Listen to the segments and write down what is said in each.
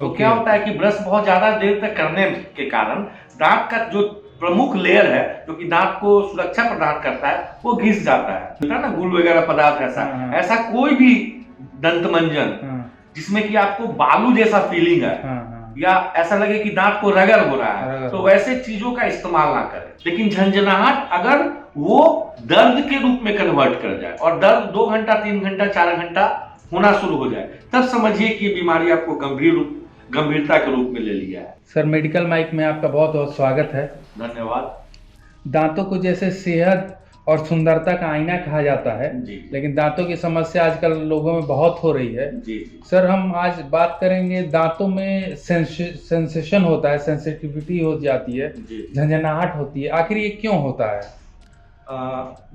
तो क्या होता है कि ब्रश बहुत ज्यादा देर तक करने के कारण दांत का जो प्रमुख लेयर है जो कि दांत को सुरक्षा प्रदान करता है वो घिस जाता है, होता है ना, गुल वगैरह पदार्थ। ऐसा कोई भी दंत मंजन जिसमें कि आपको बालू जैसा फीलिंग है या ऐसा लगे कि दांत को रगड़ हो रहा है, तो वैसे चीजों का इस्तेमाल ना करें। लेकिन झंझनाहट अगर वो दर्द के रूप में कन्वर्ट कर जाए और दर्द 2 घंटा 3 घंटा 4 घंटा होना शुरू हो जाए, तब समझिए कि ये बीमारी आपको गंभीरता के रूप में ले लिया है। सर, मेडिकल माइक में आपका बहुत बहुत स्वागत है। धन्यवाद। दांतों को जैसे सेहत और सुंदरता का आईना कहा जाता है, लेकिन दांतों की समस्या आजकल लोगों में बहुत हो रही है। जी। सर, हम आज बात करेंगे दांतों में सेंसेशन होता है, सेंसिटिविटी हो जाती है, झंझनाहट होती है, आखिर ये क्यों होता है?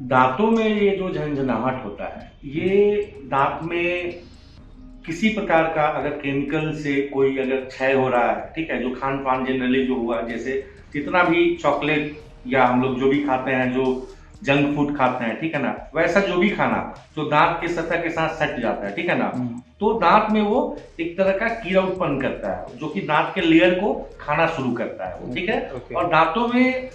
दांतों में ये जो झंझनाहट होता है, ये दांत में किसी प्रकार का अगर केमिकल से कोई अगर क्षय हो रहा है, ठीक है, जो खान पान जनरली जो हुआ, जैसे जितना भी चॉकलेट या हम लोग जो भी खाते हैं, जो जंक फूड खाते हैं, ठीक है ना, वैसा जो भी खाना जो दांत के सतह के साथ सट जाता है, ठीक है ना, तो दांत में वो एक तरह का कीड़ा उत्पन्न करता है जो कि दांत के लेयर को खाना शुरू करता है वो, ठीक है। और दांतों में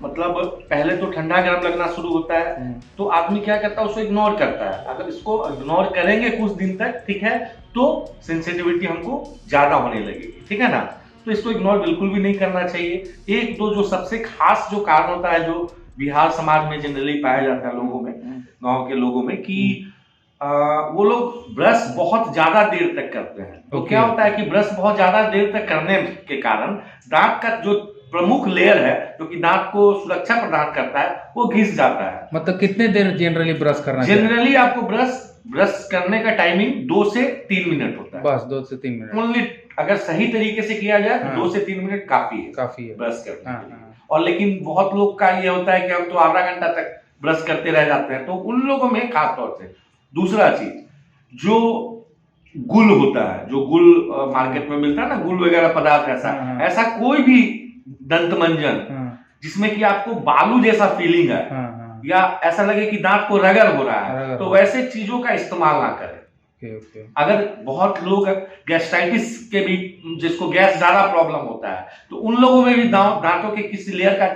मतलब पहले तो ठंडा गर्म लगना शुरू होता है, तो आदमी क्या करता है, उसको इग्नोर करता है। अगर इसको इग्नोर करेंगे कुछ दिन तक, ठीक है, तो सेंसिटिविटी हमको ज्यादा होने लगेगी, ठीक है ना। तो इसको इग्नोर बिल्कुल भी नहीं करना चाहिए। एक दो जो सबसे खास जो कारण होता है, जो बिहार समाज में जनरली पाया जाता है लोगों में, गांव के लोगों में, कि वो लोग ब्रश बहुत ज्यादा देर तक करते हैं। तो क्या होता है कि ब्रश बहुत ज्यादा देर तक करने के कारण दांत का जो प्रमुख लेयर है जो कि दांत को सुरक्षा प्रदान करता है वो घिस जाता है। मतलब कितने देर जनरली ब्रश करना चाहिए? जनरली आपको ब्रश करने का टाइमिंग 2 से 3 मिनट होता है, बस 2 से 3 मिनट ओनली। अगर सही तरीके से किया जाए तो 2 से 3 मिनट काफी है ब्रश करने के लिए। और लेकिन बहुत लोग का ये होता है कि हम तो आधा घंटा तक ब्रश करते रह जाते हैं, तो उन लोगों में खास तौर से। दूसरा चीज, जो गुल होता है, जो गुल मार्केट में मिलता है ना, गुल वगैरह पदार्थ, ऐसा कोई भी दंत मंजन जिसमें कि आपको बालू जैसा फीलिंग है या ऐसा लगे कि दांत को रगड़ हो रहा है, तो वैसे चीजों का इस्तेमाल ना करें। अगर बहुत लोग गैस्ट्राइटिस के भी, जिसको गैस ज्यादा प्रॉब्लम होता है, तो उन लोगों में भी दांतों के किसी लेयर का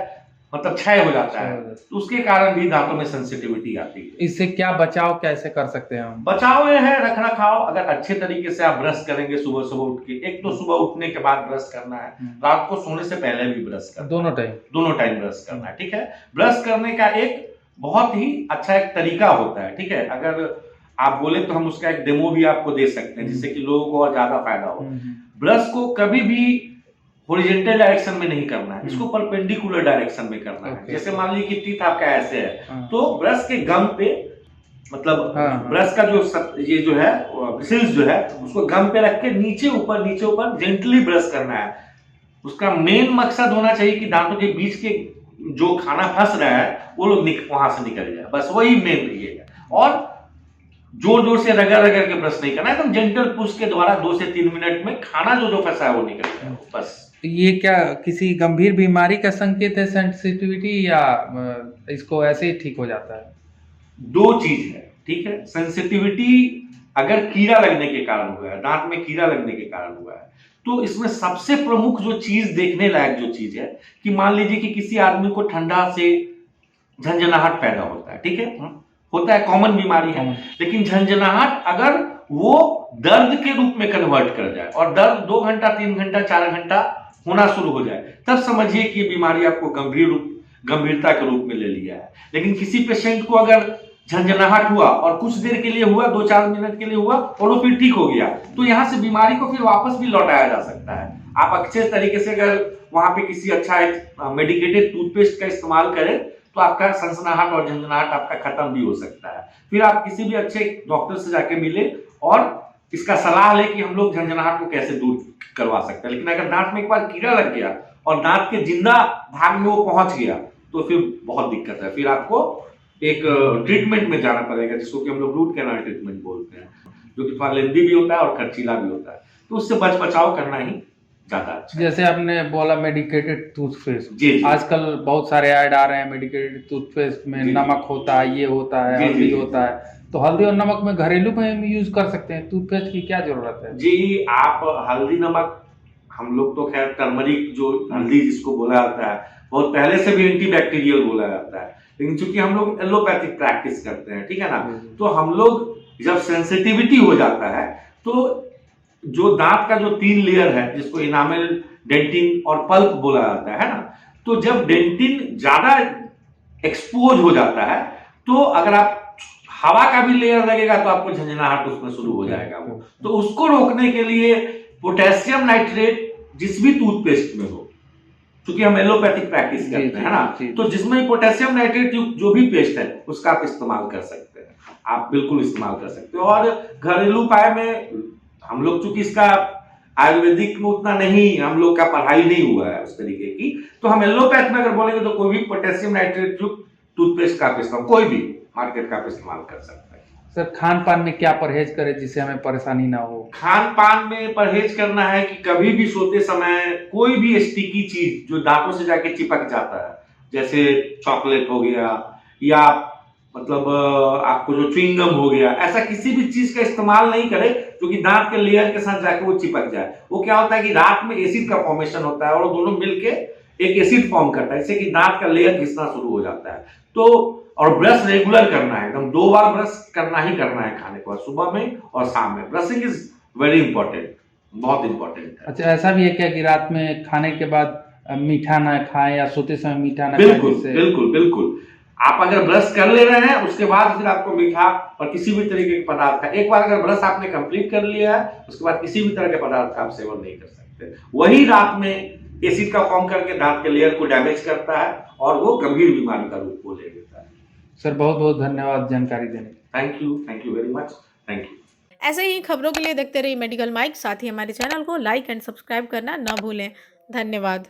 मतलब क्षय हो जाता है, तो उसके कारण भी दांतों में सेंसिटिविटी आती है। इससे क्या बचाव कैसे कर सकते हैं हम? बचाव ये है, रख रखाव। अगर अच्छे तरीके से आप ब्रश करेंगे सुबह सुबह उठ के, एक तो सुबह उठने के बाद ब्रश करना है, रात को सोने से पहले भी ब्रश करना, दोनों टाइम ब्रश करना है, ठीक है। ब्रश करने का एक बहुत ही अच्छा एक तरीका होता है, ठीक है। अगर आप बोले तो हम उसका एक डेमो भी आपको दे सकते हैं, जिससे कि लोगों को और ज्यादा फायदा हो। ब्रश को कभी भी हॉरिजॉन्टल डायरेक्शन में नहीं करना है, इसको परपेंडिकुलर डायरेक्शन में करना है। जैसे मान लीजिए कि टीथ आपका ऐसे है, तो ब्रश के गम पे, मतलब ब्रश का जो ये जो है ब्रिसल्स जो है, उसको गम पे रख के नीचे ऊपर जेंटली ब्रश करना है। उसका मेन मकसद होना चाहिए कि दांतों के बीच के जो खाना फंस रहा है वो लोग वहां से निकल जाए, बस वही मेन रहिएगा। और जोर जोर से रगड़ के ब्रश नहीं करना है, एकदम जेंटल पुश के द्वारा 2 से 3 मिनट में खाना जो फंसा है वो निकल जाए, बस। ये क्या किसी गंभीर बीमारी का संकेत है, सेंसिटिविटी, या इसको ऐसे ही ठीक हो जाता है? 2 चीज है, ठीक है। सेंसिटिविटी अगर कीड़ा लगने के कारण हुआ है, दांत में कीड़ा लगने के कारण हुआ है, तो इसमें सबसे प्रमुख जो चीज, देखने लायक जो चीज है, कि मान लीजिए कि किसी आदमी को ठंडा से झंझनाहट पैदा होता है, ठीक है, होता है, कॉमन बीमारी है। लेकिन झंझनाहट अगर वो दर्द के रूप में कन्वर्ट कर जाए और दर्द 2 घंटा 3 घंटा 4 घंटा होना शुरू हो जाए, तब समझिए कि ये बीमारी आपको गंभीरता के रूप में ले लिया है। लेकिन किसी पेशेंट को अगर झंझनाहट हुआ और कुछ देर के लिए हुआ, 2-4 मिनट के लिए हुआ, और वो फिर ठीक हो गया, तो यहाँ से बीमारी को फिर वापस भी लौटाया जा सकता है। आप अच्छे तरीके से अगर वहां पे किसी अच्छा मेडिकेटेड टूथपेस्ट का इस्तेमाल करें, तो आपका सनसनाहट और झंझनाहट आपका खत्म भी हो सकता है। फिर आप किसी भी अच्छे डॉक्टर से जाके मिले और इसका सलाह ले कि हम लोग झंझनाहट को कैसे दूर करवा सकते हैं। लेकिन अगर दांत में एक बार कीड़ा लग गया और दांत के जिंदा भाग में वो पहुंच गया, तो फिर बहुत दिक्कत है। फिर आपको एक ट्रीटमेंट में जाना पड़ेगा, जिसको कि हम लोग रूट कैनाल ट्रीटमेंट बोलते हैं, जो कि थोड़ा लेंदी भी होता है और खर्चीला भी होता है। तो उससे बचाव करना ही ज्यादा अच्छा। जैसे आपने बोला मेडिकेटेड टूथपेस्ट, जी। आजकल बहुत सारे ऐड आ रहे हैं मेडिकेटेड टूथपेस्ट में, नमक होता है, ये होता है, हल्दी होता है, तो हल्दी और नमक में घरेलू में हम यूज कर सकते हैं, टूथपेस्ट की क्या जरूरत है? जी, आप हल्दी नमक, हम लोग तो खैर टर्मरिक जो हल्दी जिसको बोला जाता है, बहुत पहले से भी एंटीबैक्टीरियल बोला जाता है, लेकिन चूंकि हम लोग एलोपैथिक प्रैक्टिस करते हैं, ठीक है ना, तो हम लोग जब सेंसिटिविटी हो जाता है तो जो दांत का जो 3 लेयर है जिसको इनामेल, डेंटिन और पल्प बोला जाता है ना, तो जब डेंटिन ज्यादा एक्सपोज हो जाता है तो अगर आप हवा का भी लेयर लगेगा तो आपको झंझनाहट उसमें शुरू हो जाएगा वो। तो उसको रोकने के लिए पोटेशियम नाइट्रेट जिस भी टूथपेस्ट में हो, क्योंकि हम एलोपैथिक प्रैक्टिस करते हैं ना, तो जिसमें पोटेशियम नाइट्रेट जो भी पेस्ट है उसका आप इस्तेमाल कर सकते हैं, आप बिल्कुल इस्तेमाल कर सकते हो। और घरेलू उपाय में हम लोग चूंकि इसका आयुर्वेदिक में उतना नहीं, हम लोग का पढ़ाई नहीं हुआ है उस तरीके की, तो हम एलोपैथ में अगर बोलेंगे तो कोई भी पोटेशियम नाइट्रेट युक्त टूथपेस्ट का आप इस्तेमाल, कोई भी मार्केट का आप इस्तेमाल कर सकते हैं। सर खान पान में क्या परहेज करें जिससे हमें परेशानी ना हो? खान पान में परहेज करना है कि कभी भी सोते समय कोई भी स्टिकी चीज जो दांतों से जाके चिपक जाता है, जैसे चॉकलेट हो गया या मतलब आपको जो च्युइंगम हो गया, ऐसा किसी भी चीज का इस्तेमाल नहीं करें जो कि दांत के लेयर के साथ जाके वो चिपक जाए। वो क्या होता है कि रात में एसिड का फॉर्मेशन होता है और वो दोनों मिलके एक एसिड फॉर्म करता है, इससे कि दांत का लेयर घिसना शुरू हो जाता है। तो और ब्रश रेगुलर करना है, एकदम 2 बार ब्रश करना ही करना है खाने के बाद, सुबह में और शाम में। ब्रशिंग इज वेरी इंपॉर्टेंट, बहुत इंपॉर्टेंट है। अच्छा, ऐसा भी है क्या कि रात में खाने के बाद मीठा ना खाएं या सोते समय मीठा ना खाएं? बिल्कुल बिल्कुल बिल्कुल। आप अगर ब्रश कर ले रहे हैं उसके बाद फिर आपको मीठा और किसी भी तरीके के पदार्थ का, एक बार अगर ब्रश आपने कंप्लीट कर लिया है उसके बाद किसी भी तरह के पदार्थ का आप सेवन नहीं कर सकते। वही रात में एसिड का फॉर्म करके दांत के लेयर को डैमेज करता है और वो गंभीर बीमारी का रूप को ले लेता है। सर बहुत बहुत धन्यवाद जानकारी देने। Thank you very much, thank you. ऐसे ही खबरों के लिए देखते रहिए मेडिकल माइक, साथ ही हमारे चैनल को लाइक एंड सब्सक्राइब करना न भूलें। धन्यवाद।